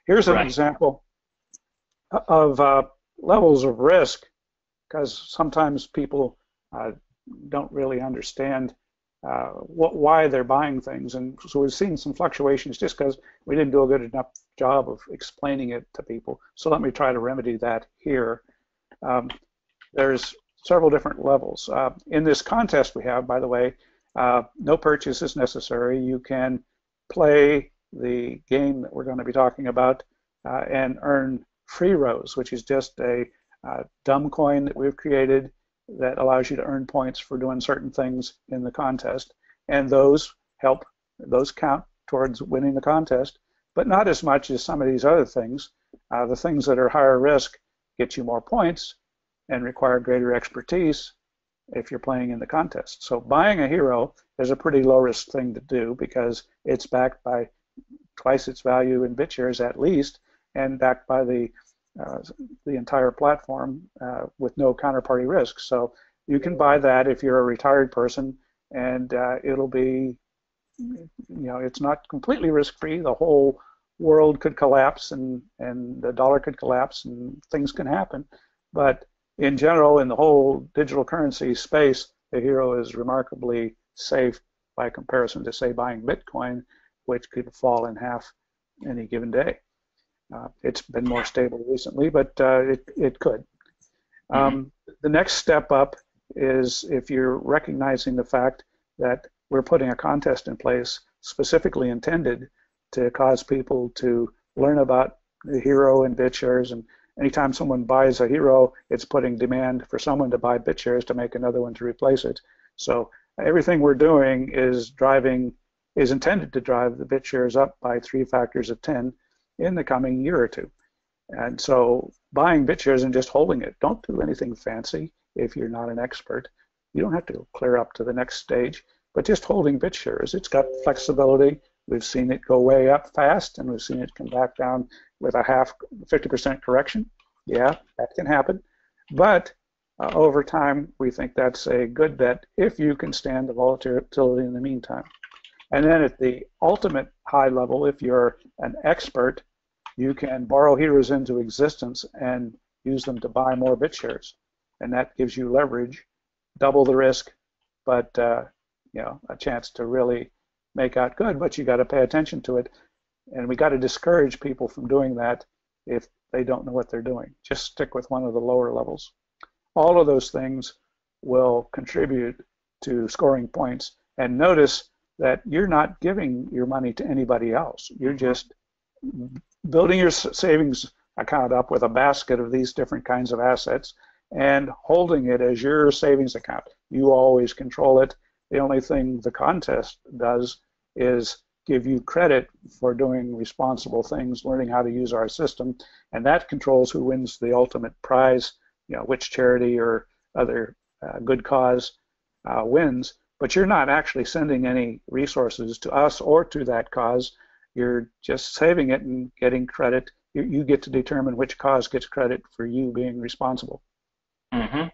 Here's an Right. example of levels of risk, because sometimes people uh, don't really understand why they're buying things. And so we've seen some fluctuations just because we didn't do a good enough job of explaining it to people. So let me try to remedy that here. Um, there's several different levels. In this contest we have, by the way, no purchase is necessary. You can play the game that we're going to be talking about and earn free rows, which is just a dumb coin that we've created that allows you to earn points for doing certain things in the contest. And those count towards winning the contest, but not as much as some of these other things. The things that are higher risk get you more points and require greater expertise if you're playing in the contest. So buying a hero is a pretty low risk thing to do because it's backed by twice its value in BitShares at least, and backed by uh, the entire platform with no counterparty risk. So you can buy that if you're a retired person, and it'll be, it's not completely risk-free. The whole world could collapse, and the dollar could collapse, and things can happen. But in general, in the whole digital currency space, the hero is remarkably safe by comparison to, say, buying Bitcoin, which could fall in half any given day. It's been more stable recently, but it could. Hmm. The next step up is if you're recognizing the fact that we're putting a contest in place specifically intended to cause people to learn about the hero and BitShares. And anytime someone buys a hero, it's putting demand for someone to buy BitShares to make another one to replace it. So everything we're doing is intended to drive the BitShares up by 3 factors of 10 in the coming year or two. And so buying BitShares and just holding it, don't do anything fancy if you're not an expert. You don't have to clear up to the next stage, but just holding BitShares, it's got flexibility. We've seen it go way up fast, and we've seen it come back down with a 50% correction. Yeah, that can happen. But over time, we think that's a good bet if you can stand the volatility in the meantime. And then at the ultimate high level, if you're an expert, you can borrow heroes into existence and use them to buy more BitShares. And that gives you leverage, double the risk, but a chance to really make out good. But you got to pay attention to it, and we got to discourage people from doing that if they don't know what they're doing. Just stick with one of the lower levels. All of those things will contribute to scoring points. And notice that you're not giving your money to anybody else. You're just building your savings account up with a basket of these different kinds of assets and holding it as your savings account. You always control it. The only thing the contest does is give you credit for doing responsible things, learning how to use our system, and that controls who wins the ultimate prize, which charity or other good cause wins. But you're not actually sending any resources to us or to that cause. You're just saving it and getting credit. You get to determine which cause gets credit for you being responsible. Hmm.